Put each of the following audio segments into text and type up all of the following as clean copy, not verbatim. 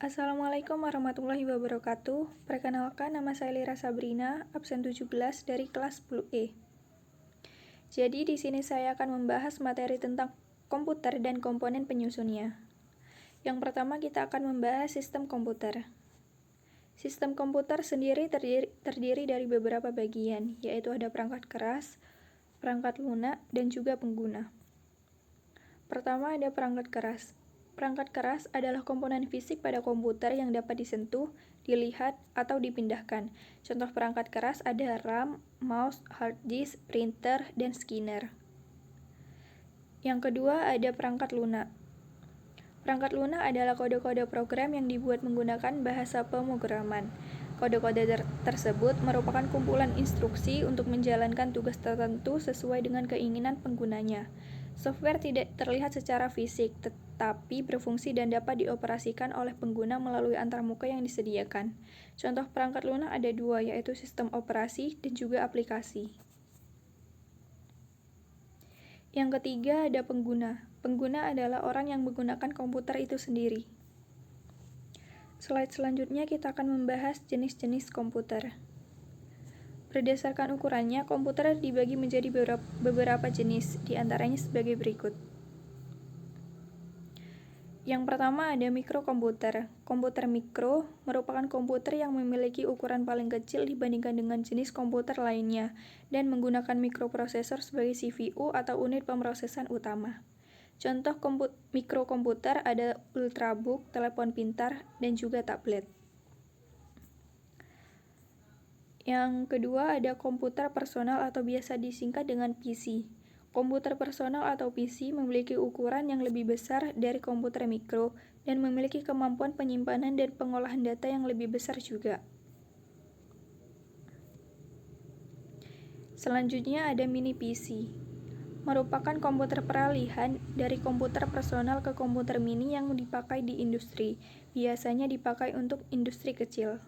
Assalamualaikum warahmatullahi wabarakatuh. Perkenalkan, nama saya Lira Sabrina, absen 17 dari kelas 10E. Jadi di sini saya akan membahas materi tentang komputer dan komponen penyusunnya. Yang pertama kita akan membahas sistem komputer. Sistem komputer sendiri terdiri dari beberapa bagian, yaitu ada perangkat keras, perangkat lunak, dan juga pengguna. Pertama ada perangkat keras. Perangkat keras adalah komponen fisik pada komputer yang dapat disentuh, dilihat, atau dipindahkan. Contoh perangkat keras ada RAM, mouse, hard disk, printer, dan scanner. Yang kedua ada perangkat lunak. Perangkat lunak adalah kode-kode program yang dibuat menggunakan bahasa pemrograman. Kode-kode tersebut merupakan kumpulan instruksi untuk menjalankan tugas tertentu sesuai dengan keinginan penggunanya. Software tidak terlihat secara fisik, tetapi berfungsi dan dapat dioperasikan oleh pengguna melalui antarmuka yang disediakan. Contoh perangkat lunak ada dua, yaitu sistem operasi dan juga aplikasi. Yang ketiga ada pengguna. Pengguna adalah orang yang menggunakan komputer itu sendiri. Slide selanjutnya kita akan membahas jenis-jenis komputer. Berdasarkan ukurannya, komputer dibagi menjadi beberapa jenis, di antaranya sebagai berikut. Yang pertama ada mikrokomputer. Komputer mikro merupakan komputer yang memiliki ukuran paling kecil dibandingkan dengan jenis komputer lainnya dan menggunakan mikroprosesor sebagai CPU atau unit pemrosesan utama. Contoh mikrokomputer ada ultrabook, telepon pintar, dan juga tablet. Yang kedua ada komputer personal atau biasa disingkat dengan PC. Komputer personal atau PC memiliki ukuran yang lebih besar dari komputer mikro dan memiliki kemampuan penyimpanan dan pengolahan data yang lebih besar juga. Selanjutnya ada mini PC. Merupakan komputer peralihan dari komputer personal ke komputer mini yang dipakai di industri. Biasanya dipakai untuk industri kecil.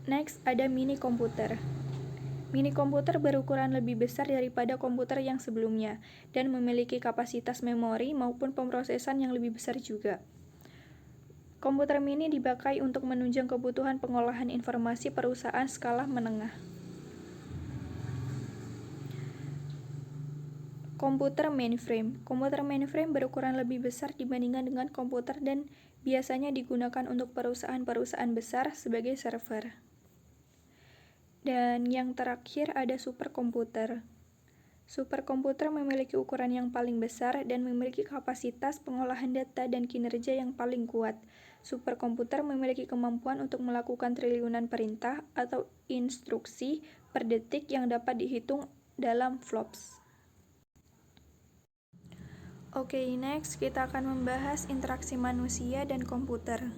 Next, ada mini komputer. Mini komputer berukuran lebih besar daripada komputer yang sebelumnya dan memiliki kapasitas memori maupun pemrosesan yang lebih besar juga. Komputer mini dipakai untuk menunjang kebutuhan pengolahan informasi perusahaan skala menengah. Komputer mainframe. Komputer mainframe berukuran lebih besar dibandingkan dengan komputer dan biasanya digunakan untuk perusahaan-perusahaan besar sebagai server. Dan yang terakhir ada superkomputer. Superkomputer memiliki ukuran yang paling besar dan memiliki kapasitas pengolahan data dan kinerja yang paling kuat. Superkomputer memiliki kemampuan untuk melakukan triliunan perintah atau instruksi per detik yang dapat dihitung dalam flops. Oke, next kita akan membahas interaksi manusia dan komputer.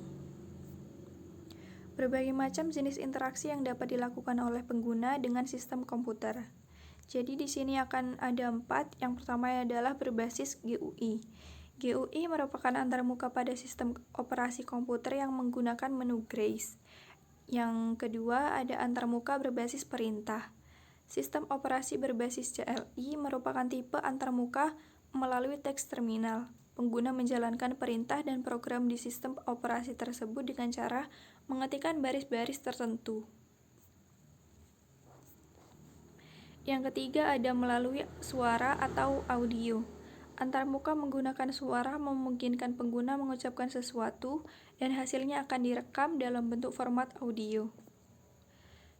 Berbagai macam jenis interaksi yang dapat dilakukan oleh pengguna dengan sistem komputer. Jadi di sini akan ada 4. Yang pertama adalah berbasis GUI. GUI merupakan antarmuka pada sistem operasi komputer yang menggunakan menu Grace. Yang kedua ada antarmuka berbasis perintah. Sistem operasi berbasis CLI merupakan tipe antarmuka melalui teks terminal. Pengguna menjalankan perintah dan program di sistem operasi tersebut dengan cara mengetikkan baris-baris tertentu. Yang ketiga ada melalui suara atau audio. Antarmuka menggunakan suara memungkinkan pengguna mengucapkan sesuatu dan hasilnya akan direkam dalam bentuk format audio.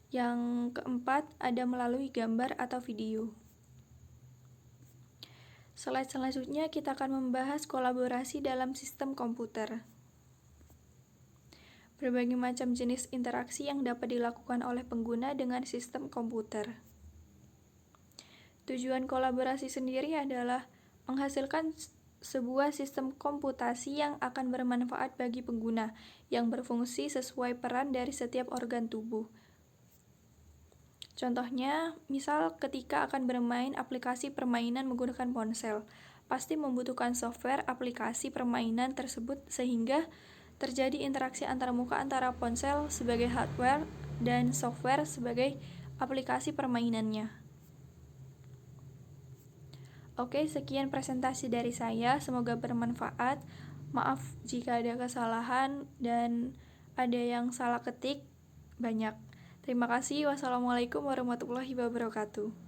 Yang keempat ada melalui gambar atau video. Slide selanjutnya kita akan membahas kolaborasi dalam sistem komputer. Berbagai macam jenis interaksi yang dapat dilakukan oleh pengguna dengan sistem komputer. Tujuan kolaborasi sendiri adalah menghasilkan sebuah sistem komputasi yang akan bermanfaat bagi pengguna, yang berfungsi sesuai peran dari setiap organ tubuh. Contohnya, misal ketika akan bermain aplikasi permainan menggunakan ponsel, pasti membutuhkan software aplikasi permainan tersebut sehingga terjadi interaksi antarmuka antara ponsel sebagai hardware dan software sebagai aplikasi permainannya. Oke, sekian presentasi dari saya, semoga bermanfaat. Maaf jika ada kesalahan dan ada yang salah ketik banyak. Terima kasih. Wassalamualaikum warahmatullahi wabarakatuh.